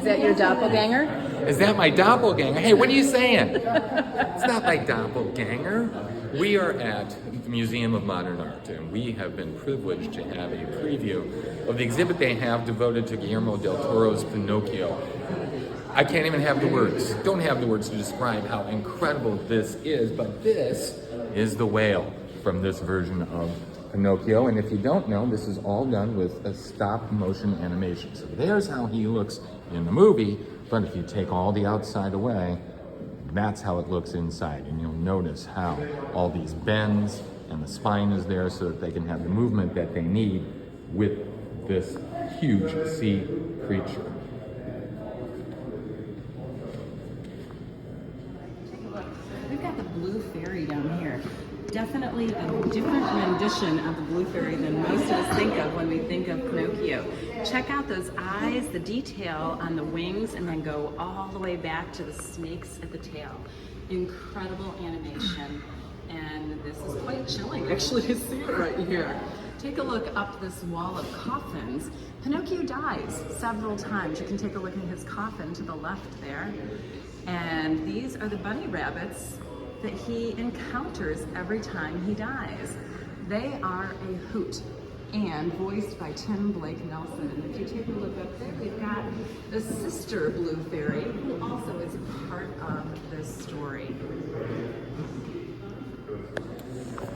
that your doppelganger? Is that my doppelganger? Hey, what are you saying? It's not my doppelganger. We are at the Museum of Modern Art, and we have been privileged to have a preview of the exhibit they have devoted to Guillermo del Toro's Pinocchio. I can't even have the words, don't have the words to describe how incredible this is, but this is the whale from this version of Pinocchio. And if you don't know, this is all done with a stop motion animation. So there's how he looks in the movie, but if you take all the outside away, that's how it looks inside. And you'll notice how all these bends and the spine is there so that they can have the movement that they need with this huge sea creature. We've got the blue fairy down here. Definitely a different rendition of the blue fairy than most of us think of when we think of Pinocchio. Check out those eyes, the detail on the wings, and then go all the way back to the snakes at the tail. Incredible animation, and this is quite chilling actually to see it right here. Take a look up this wall of coffins. Pinocchio dies several times. You can take a look at his coffin to the left there. And these are the bunny rabbits that he encounters every time he dies. They are a hoot and voiced by Tim Blake Nelson. And if you take a look up there, we've got the sister blue fairy who also is part of this story.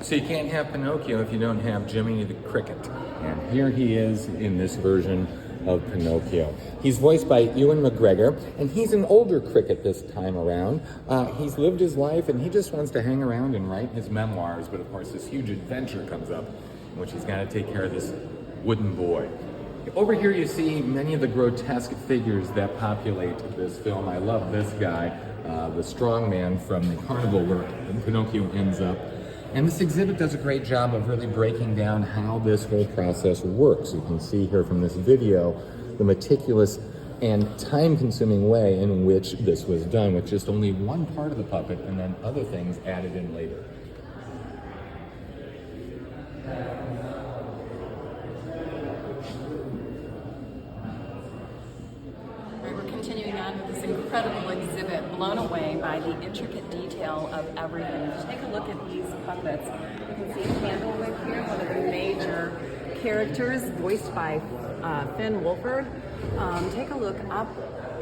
So you can't have Pinocchio if you don't have Jiminy the Cricket. And here he is in this version of Pinocchio. He's voiced by Ewan McGregor, and he's an older cricket this time around. He's lived his life, and he just wants to hang around and write his memoirs, but of course this huge adventure comes up in which he's got to take care of this wooden boy. Over here you see many of the grotesque figures that populate this film. I love this guy, the strong man from the carnival where Pinocchio ends up. And this exhibit does a great job of really breaking down how this whole process works. You can see here from this video the meticulous and time-consuming way in which this was done, with just only one part of the puppet and then other things added in later. Continuing on with this incredible exhibit, blown away by the intricate detail of everything. Take a look at these puppets. You can see Candlewick here, one of the major characters, voiced by Finn Wolford. Take a look up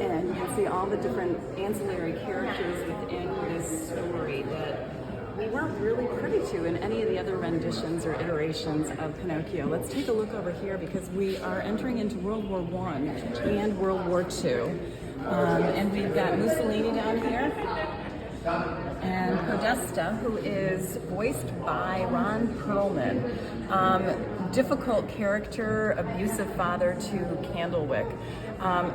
and you can see all the different ancillary characters within this story that we weren't really privy to in any of the other renditions or iterations of Pinocchio. Let's take a look over here because we are entering into World War I and World War II. And we've got Mussolini down here and Podesta, who is voiced by Ron Perlman. Difficult character, abusive father to Candlewick.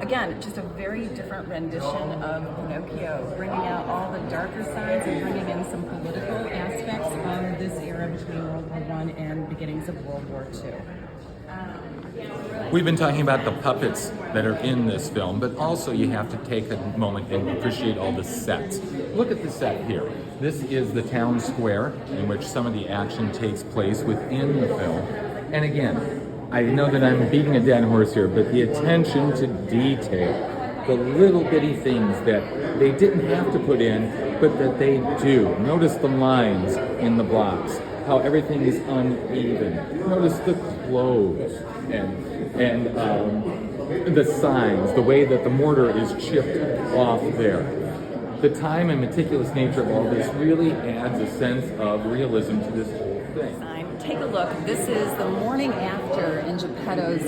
Again, just a very different rendition of Pinocchio, bringing out all the darker sides and bringing in some political aspects of this era between World War I and beginnings of World War II. We've been talking about the puppets that are in this film, but also you have to take a moment and appreciate all the sets. Look at the set here. This is the town square in which some of the action takes place within the film. And again, I know that I'm beating a dead horse here, but the attention to detail, the little bitty things that they didn't have to put in, but that they do. Notice the lines in the blocks, how everything is uneven. Notice the clothes and the signs, the way that the mortar is chipped off there. The time and meticulous nature of all this really adds a sense of realism to this whole thing. Take a look. This is the morning after in Geppetto's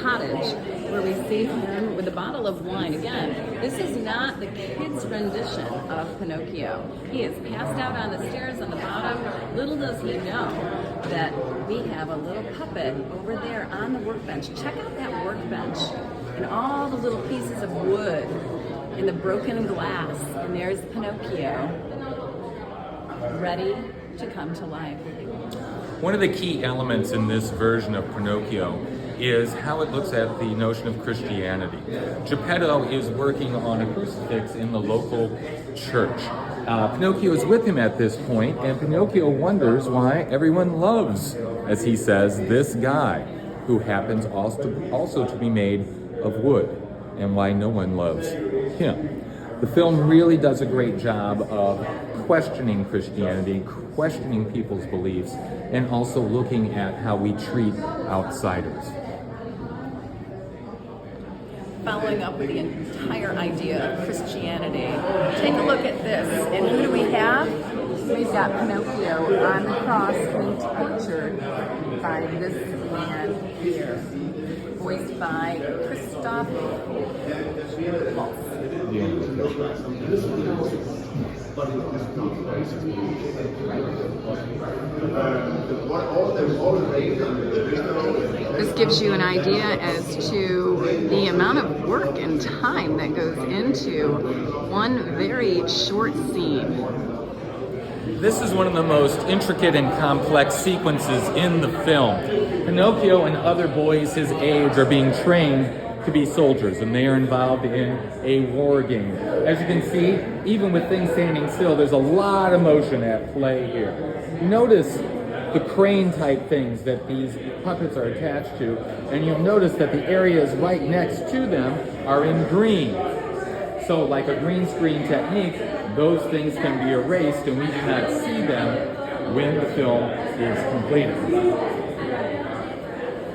cottage, where we see him with a bottle of wine. Again, this is not the kid's rendition of Pinocchio. He is passed out on the stairs on the bottom. Little does he know that we have a little puppet over there on the workbench. Check out that workbench and all the little pieces of wood and the broken glass. And there's Pinocchio, ready to come to life. One of the key elements in this version of Pinocchio is how it looks at the notion of Christianity. Geppetto is working on a crucifix in the local church. Pinocchio is with him at this point, and Pinocchio wonders why everyone loves, as he says, this guy, who happens also to be made of wood. and why no one loves him. The film really does a great job of questioning Christianity, questioning people's beliefs, and also looking at how we treat outsiders. Following up with the entire idea of Christianity, take a look at this. And who do we have? We've got Pinocchio on the cross being tortured by this man here, voiced by Christoph Waltz. This gives you an idea as to the amount of work and time that goes into one very short scene. This is one of the most intricate and complex sequences in the film. Pinocchio and other boys his age are being trained to be soldiers, and they are involved in a war game. As you can see, even with things standing still, there's a lot of motion at play here. Notice the crane type things that these puppets are attached to, and you'll notice that the areas right next to them are in green. So like a green screen technique, those things can be erased and we do not see them when the film is completed.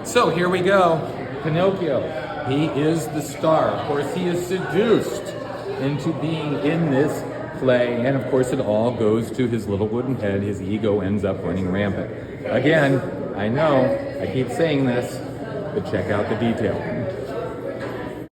So here we go, Pinocchio. He is the star. Of course, he is seduced into being in this play, and of course it all goes to his little wooden head. His ego ends up running rampant. Again, I know, I keep saying this, but check out the detail.